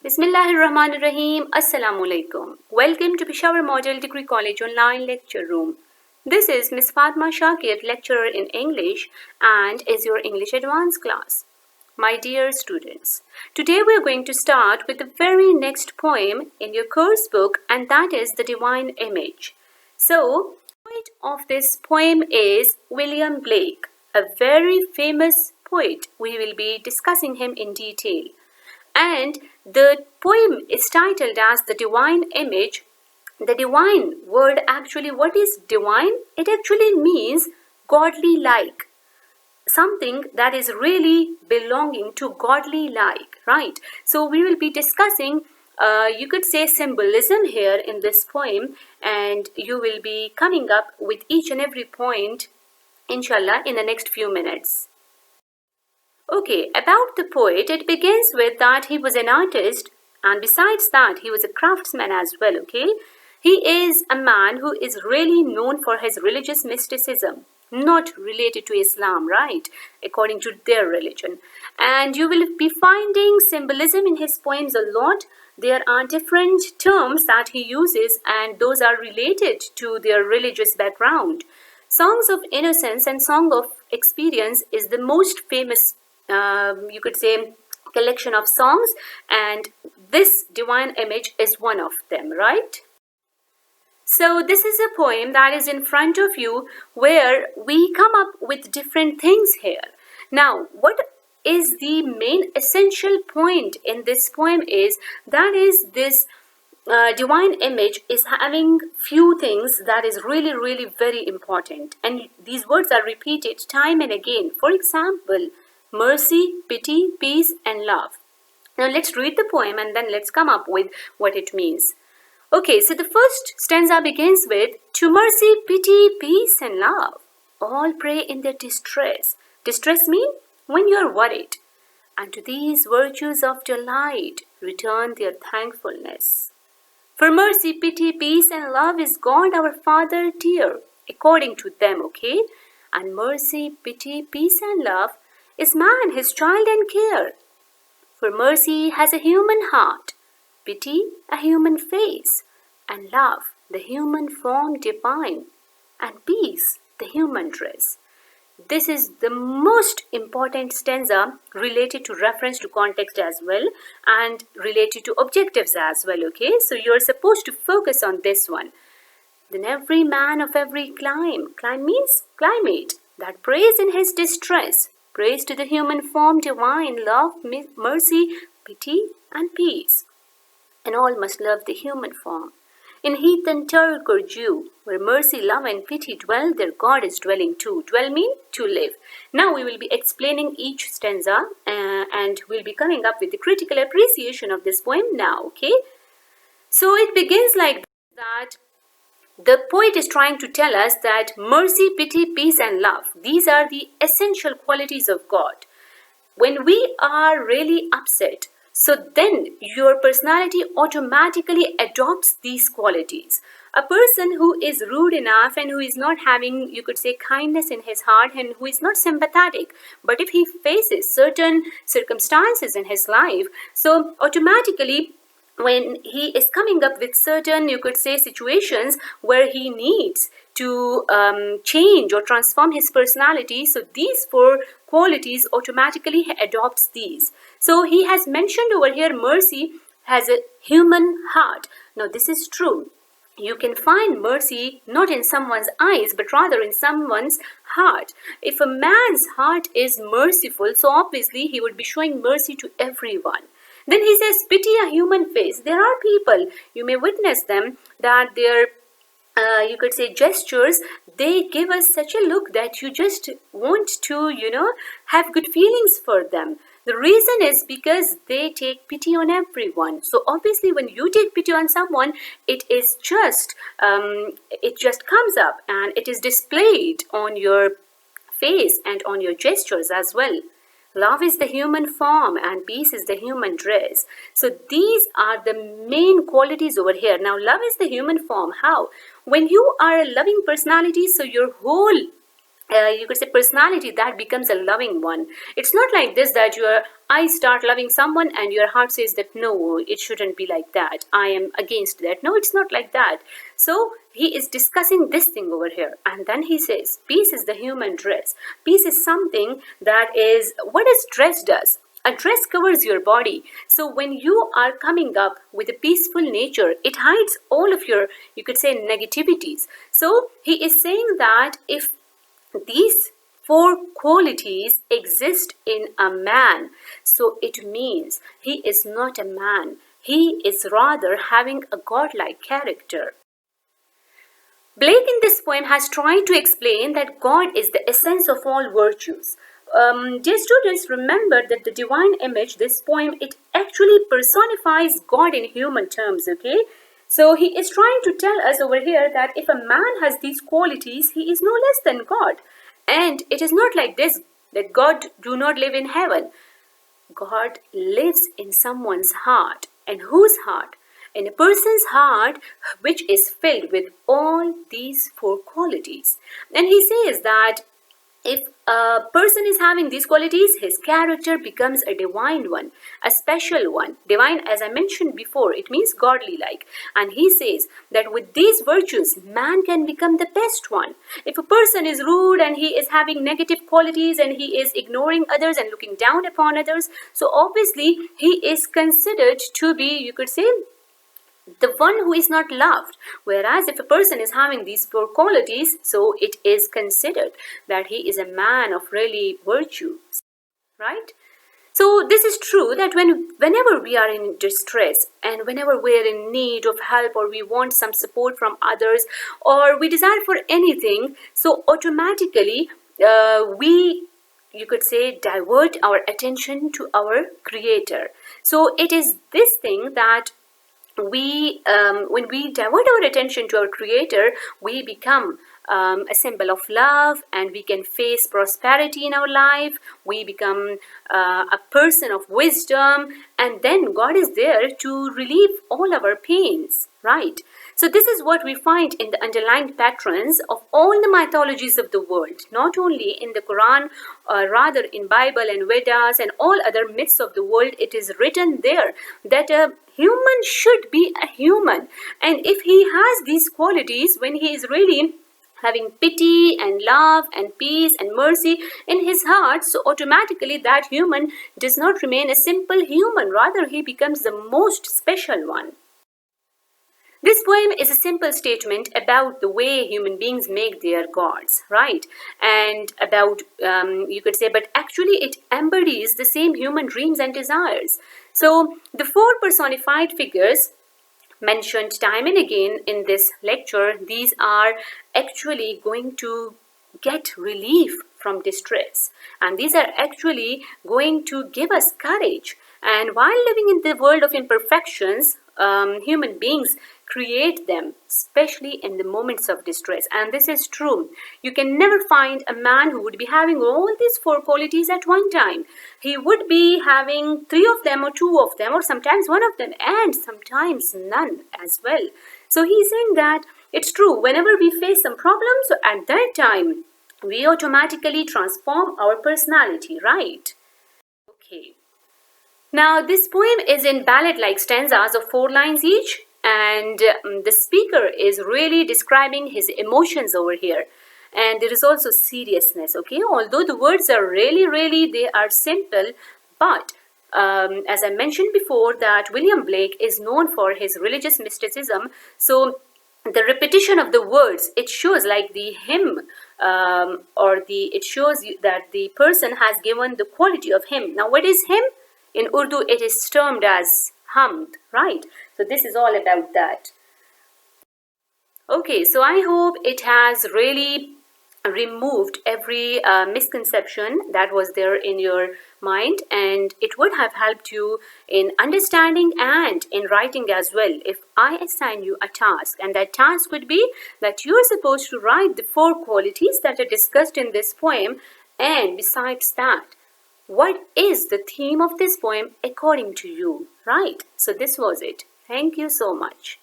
Bismillahirrahmanirrahim. Assalamu alaikum. Welcome to Peshawar Model Degree College Online Lecture Room. This is Miss Fatima Shakir, lecturer in English, and is your English advanced class. My dear students, today we are going to start with the very next poem in your course book, and that is The Divine Image. So, the poet of this poem is William Blake, a very famous poet. We will be discussing him in detail. And the poem is titled as The Divine Image. The divine word, actually, what is divine? It actually means godly like. Something that is really belonging to godly like, right? So we will be discussing, you could say, symbolism here in this poem, and you will be coming up with each and every point, inshallah, in the next few minutes. Okay, about the poet, it begins with that he was an artist, and besides that, he was a craftsman as well, okay? He is a man who is really known for his religious mysticism, not related to Islam, right? According to their religion. And you will be finding symbolism in his poems a lot. There are different terms that he uses, and those are related to their religious background. Songs of Innocence and Song of Experience is the most famous, you could say, collection of songs, and this divine image is one of them, right? So this is a poem that is in front of you, where we come up with different things here. Now, what is the main essential point in this poem is that is this divine image is having few things that is really very important, and these words are repeated time and again. For example, mercy, pity, peace, and love. Now let's read the poem and then let's come up with what it means. Okay, so the first stanza begins with, to mercy, pity, peace, and love, all pray in their distress. Distress means when you are worried. And to these virtues of delight, return their thankfulness. For mercy, pity, peace, and love is God our Father dear, according to them, okay? And mercy, pity, peace, and love is man, his child and care. For mercy has a human heart, pity a human face, and love the human form divine, and peace the human dress. This is the most important stanza related to reference to context as well, and related to objectives as well, okay? So you're supposed to focus on this one. Then every man of every clime means climate, that prays in his distress, prays to the human form divine, love, mercy, pity, and peace. And all must love the human form. In heathen Turk or Jew, where mercy, love, and pity dwell, their God is dwelling too. Dwell means to live. Now we will be explaining each stanza, and we'll be coming up with the critical appreciation of this poem now, okay? So it begins like that. The poet is trying to tell us that mercy, pity, peace, and love, these are the essential qualities of God. When we are really upset, so then your personality automatically adopts these qualities. A person who is rude enough and who is not having, you could say, kindness in his heart, and who is not sympathetic, but if he faces certain circumstances in his life, so automatically when he is coming up with certain, you could say, situations where he needs to change or transform his personality, so these four qualities automatically adopts these. So he has mentioned over here mercy has a human heart. Now this is true. You can find mercy not in someone's eyes, but rather in someone's heart. If a man's heart is merciful, so obviously he would be showing mercy to everyone. Then he says, pity a human face. There are people, you may witness them, that their, you could say, gestures, they give us such a look that you just want to, have good feelings for them. The reason is because they take pity on everyone. So obviously when you take pity on someone, it just comes up and it is displayed on your face and on your gestures as well. Love is the human form and peace is the human dress. So these are the main qualities over here. Now love is the human form. How? When you are a loving personality, so your whole you could say personality that becomes a loving one. It's not like this that your I start loving someone and your heart says that no, it shouldn't be like that, I am against that. No, it's not like that. So he is discussing this thing over here, and then he says peace is the human dress. Peace is something that is what a dress does. A dress covers your body. So when you are coming up with a peaceful nature, it hides all of your, you could say, negativities. So he is saying that if these four qualities exist in a man, so it means he is not a man. He is rather having a godlike character. Blake in this poem has tried to explain that God is the essence of all virtues. Dear students, remember that the divine image, this poem, it actually personifies God in human terms, okay? So he is trying to tell us over here that if a man has these qualities, he is no less than God. And it is not like this, that God do not live in heaven. God lives in someone's heart. And whose heart? In a person's heart which is filled with all these four qualities. And he says that if a person is having these qualities, his character becomes a divine one, a special one. Divine, as I mentioned before, it means godly like. And he says that with these virtues, man can become the best one. If a person is rude and he is having negative qualities and he is ignoring others and looking down upon others, so obviously he is considered to be, you could say, the one who is not loved. Whereas if a person is having these four qualities, so it is considered that he is a man of really virtue, right? So this is true that whenever we are in distress and whenever we are in need of help, or we want some support from others, or we desire for anything, so automatically we, you could say, divert our attention to our Creator. So it is this thing that when we divert our attention to our Creator, we become a symbol of love, and we can face prosperity in our life. We become a person of wisdom, and then God is there to relieve all our pains, right? So this is what we find in the underlying patterns of all the mythologies of the world, not only in the Quran, rather in Bible and Vedas and all other myths of the world. It is written there that a human should be a human, and if he has these qualities, when he is really having pity and love and peace and mercy in his heart, so automatically that human does not remain a simple human, rather he becomes the most special one. This poem is a simple statement about the way human beings make their gods, right? And about, you could say, but actually it embodies the same human dreams and desires. So the four personified figures mentioned time and again in this lecture, these are actually going to get relief from distress, and these are actually going to give us courage. And while living in the world of imperfections, human beings create them, especially in the moments of distress. And this is true. You can never find a man who would be having all these four qualities at one time. He would be having three of them or two of them, or sometimes one of them, and sometimes none as well. So he's saying that it's true, whenever we face some problems, so at that time we automatically transform our personality, right? Okay. Now this poem is in ballad-like stanzas of 4 lines each, and the speaker is really describing his emotions over here. And there is also seriousness, okay? Although the words are really, they are simple, but as I mentioned before, that William Blake is known for his religious mysticism. So the repetition of the words, it shows like the hymn, it shows you that the person has given the quality of hymn. Now what is hymn? In Urdu, it is termed as hamd, right? So this is all about that. Okay, so I hope it has really removed every misconception that was there in your mind, and it would have helped you in understanding and in writing as well. If I assign you a task, and that task would be that you are supposed to write the 4 qualities that are discussed in this poem, and besides that, what is the theme of this poem according to you, right? So this was it. Thank you so much.